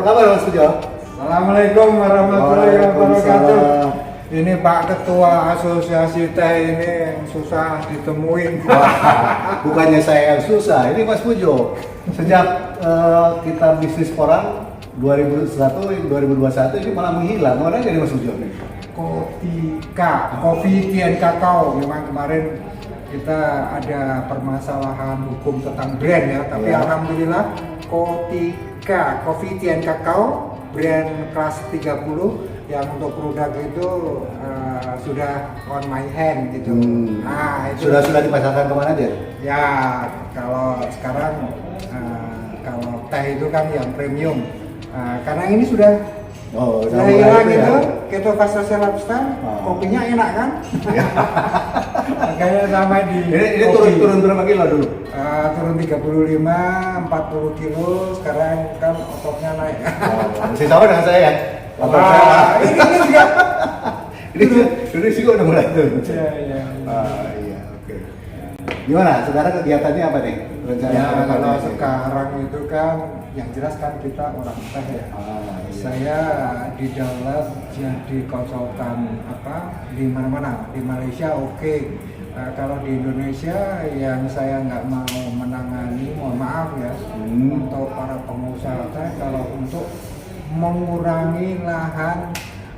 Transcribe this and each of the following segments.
Apa kabar Mas Pujo? Assalamualaikum warahmatullahi wabarakatuh. Ini Pak Ketua Asosiasi Teh ini susah ditemuin. Bukannya saya yang susah, ini Mas Pujo. Sejak kita bisnis koran 2021 ini malah menghilang. Mana jadi Mas Pujo? Kopi Tian Kakao. Memang kemarin kita ada permasalahan hukum tentang brand ya, tapi alhamdulillah Kopi Tian Kakao brand kelas 30 yang untuk produk itu sudah on my hand gitu. Nah, itu sudah dipasarkan kemana dia? Ya, kalau sekarang kalau teh itu kan yang premium. Karena ini sudah hilang gitu, keto fase selapstan, kopinya enak kan? Makanya sama di ini turun berapa kilo dulu? Turun 35, 40 kilo, sekarang kan ototnya naik. Masih sama dengan saya ya? Ini juga ini sih udah mulai turun. Iya. Iya, oke. Gimana? Sekarang kegiatannya apa nih? Rencana Ya, apa kalau nih? sekarang itu kan yang jelas kan kita orang teh ya. Iya. Saya di dalam jadi konsultan di mana-mana, di Malaysia oke. Kalau di Indonesia yang saya nggak mau menangani, mohon maaf ya, untuk para pengusaha teh, kalau untuk mengurangi lahan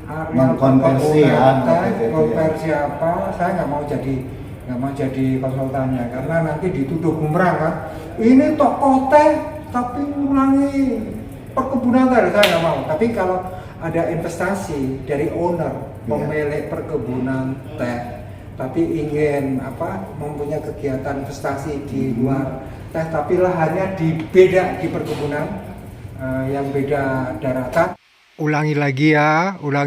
area Mengkonversi penggunaan ya, teh, konversi apa, saya nggak mau jadi konsultannya karena nanti dituduh bumerang kan. Ini toko teh tapi mengurangi perkebunan teh, saya nggak mau. Tapi kalau ada investasi dari owner pemilik perkebunan teh, tapi ingin mempunyai kegiatan investasi di luar teh, tapi lahannya beda di perkebunan yang beda daratan. Ulangi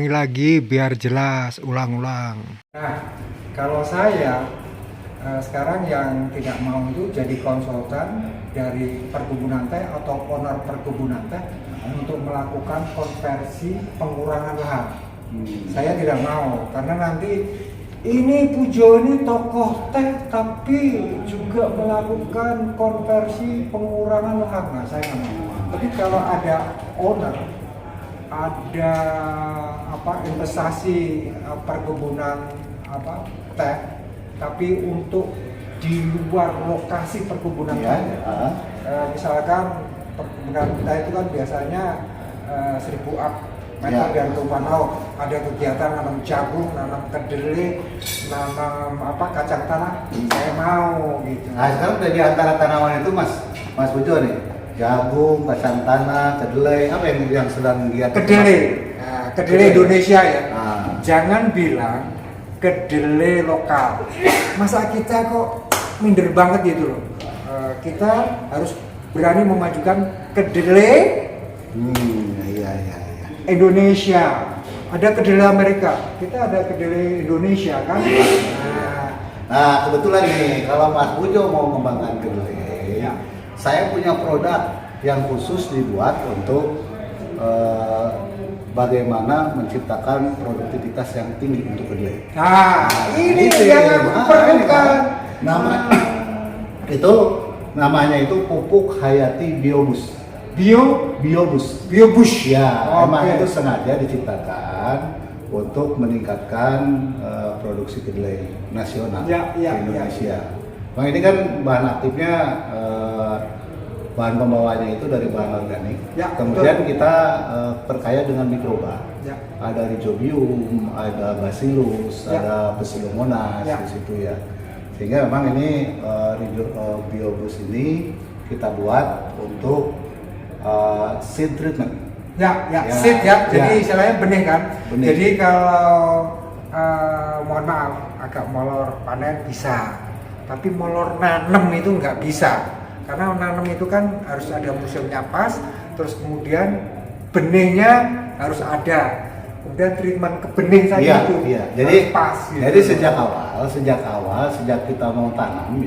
lagi biar jelas, ulang-ulang. Nah, kalau saya sekarang yang tidak mau itu jadi konsultan dari perkebunan teh atau owner perkebunan teh untuk melakukan konversi pengurangan lahan. Saya tidak mau karena nanti ini Pujo ini tokoh teh tapi juga melakukan konversi pengurangan lahan. Nah, saya nggak mau. Tapi kalau ada owner, ada investasi perkebunan teh, tapi untuk di luar lokasi perkebunan teh, misalkan perkebunan teh itu kan biasanya 1000 meter dari rumah laut, ada kegiatan nanam jagung, nanam kedelai, nanam kacang tanah, saya mau gitu. Nah sekarang udah di antara tanaman itu Mas Pujo nih, jagung, kacang tanah, kedelai, apa yang sedang giat? Kedelai Indonesia ya. Jangan bilang kedelai lokal. Masa kita kok minder banget gitu loh. Kita harus berani memajukan kedelai Indonesia. Ada kedelai Amerika, kita ada kedelai Indonesia kan. Nah kebetulan nih kalau Mas Pujo mau mengembangkan kedelai, saya punya produk yang khusus dibuat untuk bagaimana menciptakan produktivitas yang tinggi untuk kedelai. Ini yang aku perlukan. Namanya itu pupuk Hayati Biobus. Biobus. Ya, emang itu sengaja diciptakan untuk meningkatkan produksi kedelai nasional di Indonesia. Nah, ini kan bahan aktifnya bahan pembawanya itu dari bahan organik. Kemudian kita perkaya dengan mikroba. Ada Rhizobium, ada Bacillus, ada Pseudomonas di situ ya. Sehingga memang ini Biobus ini kita buat untuk seed treatment. Seed ya. Jadi istilahnya benih kan. Jadi kalau mohon maaf agak molor panen bisa, tapi molor nanam itu nggak bisa. Karena nanam itu kan harus ada musimnya pas, terus kemudian benihnya harus ada. Kemudian treatment ke benih saja itu jadi pas. Gitu. Jadi sejak kita mau tanam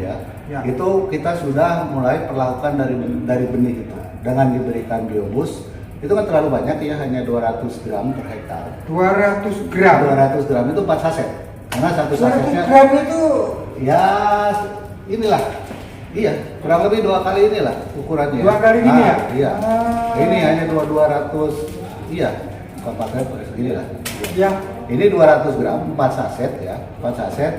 itu kita sudah mulai perlakukan dari benih itu dengan diberikan Biobus. Itu kan terlalu banyak ya, hanya 200 gram per hektar. 200 gram itu 4 saset. Karena satu sasetnya 200 gram itu ya inilah Iya, kurang lebih 2 kali inilah ukurannya. 2 kali gini ya? Iya. Ini hanya 200, iya, 4 segini lah. Ya. Ini 200 gram, 4 saset ya, 4 saset.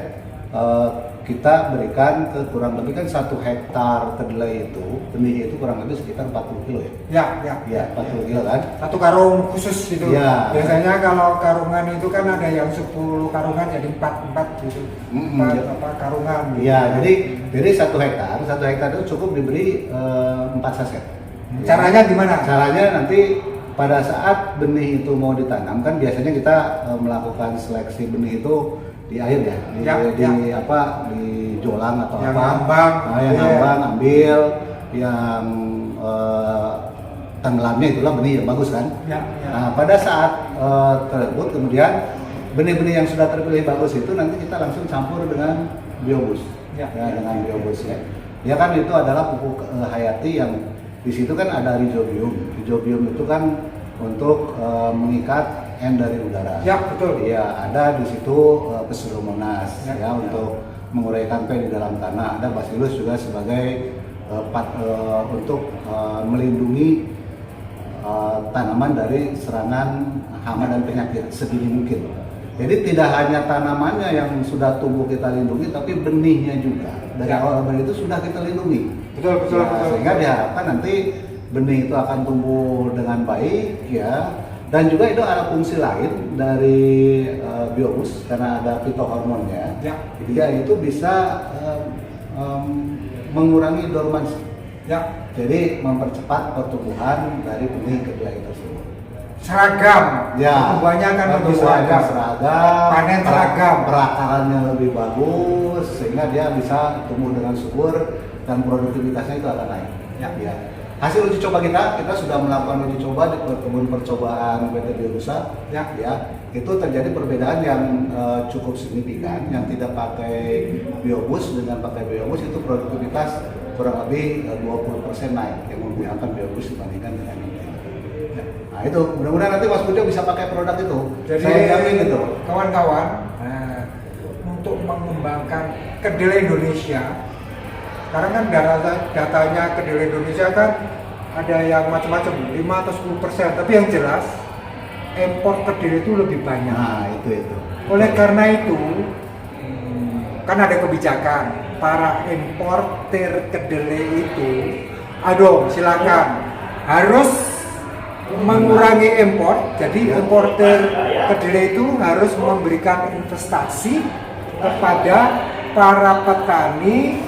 Kita berikan ke kurang lebih kan 1 hektar kedelai itu, benihnya itu kurang lebih sekitar 40 kilo ya? Ya, 40 kilo kan? Satu karung khusus gitu. Ya. Biasanya kalau karungan itu kan ada yang 10 karungan jadi 4 gitu. 4 karungan. Gitu. Iya, jadi 1 hektar itu cukup diberi 4 saset. Caranya gimana? Caranya nanti pada saat benih itu mau ditanam kan biasanya kita melakukan seleksi benih itu di air ya, di jolang atau yang apa, ngambang, yang ngambang ambil, yang tenggelamnya itulah benih yang bagus kan. Ya. Nah pada saat tersebut kemudian benih-benih yang sudah terpilih bagus itu nanti kita langsung campur dengan biobus, dengan biobus ya. Ya kan itu adalah pupuk hayati yang di situ kan ada rhizobium. Rhizobium itu kan untuk mengikat dari udara. Ya betul. Iya, ada di situ Pseudomonas untuk menguraikan P di dalam tanah. Ada Bacillus juga sebagai untuk melindungi tanaman dari serangan hama dan penyakit sedini mungkin. Jadi tidak hanya tanamannya yang sudah tumbuh kita lindungi, tapi benihnya juga dari awal benih itu sudah kita lindungi. Betul. Sehingga diharapkan nanti benih itu akan tumbuh dengan baik ya. Dan juga itu ada fungsi lain dari biobus karena ada fitohormonnya. Ya itu bisa mengurangi dormansi. Ya. Jadi mempercepat pertumbuhan dari benih kedelai tersebut. Seragam. Ya. Pertumbuhannya akan lebih seragam. Panen seragam. Perakarannya lebih bagus sehingga dia bisa tumbuh dengan subur dan produktivitasnya itu akan naik. Ya. Hasil uji coba kita sudah melakukan uji coba di kebun percobaan PT Biobusa, ya, itu terjadi perbedaan yang cukup signifikan. Yang tidak pakai biobus dengan pakai biobus itu produktivitas kurang lebih 20% naik yang menggunakan biobus dibandingkan dengan ini. Nah itu mudah-mudahan nanti Mas Pujo bisa pakai produk itu. Jadi saya jamin itu. Kawan-kawan, untuk mengembangkan kedelai Indonesia. Sekarang kan datanya kedelai Indonesia kan ada yang macam-macam, 5 atau 10%, tapi yang jelas impor kedelai itu lebih banyak. Nah, itu. Oleh karena itu, kan ada kebijakan para importer kedelai itu, silakan harus mengurangi impor. Jadi importer kedelai itu harus memberikan investasi kepada para petani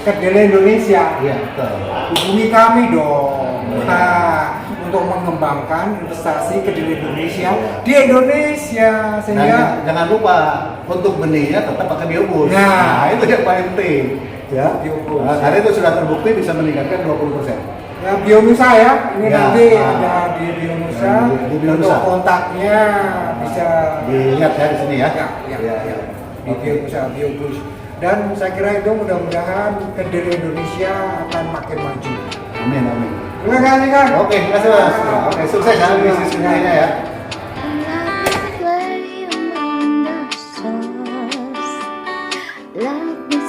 kedelai Indonesia. Iya, betul. Hubungi kami dong. Nah, untuk mengembangkan investasi kedelai Indonesia di Indonesia sehingga jangan lupa untuk benihnya tetap pakai biobus. Nah, itu yang paling penting. Ya, biobus. Karena itu sudah terbukti bisa meningkatkan 20%. Ya, Bionusa ya. Ini nanti ada di Bionusa. Di Bionusa. Untuk kontaknya bisa dilihat ya di sini ya. Ya. Di Bionusa biobus. Dan saya kira itu mudah-mudahan kedelai Indonesia akan makin maju. Amin. Terima kasih Kang. Oke, terima kasih Mas. Oke, sukses ya bisnisnya ya. Like the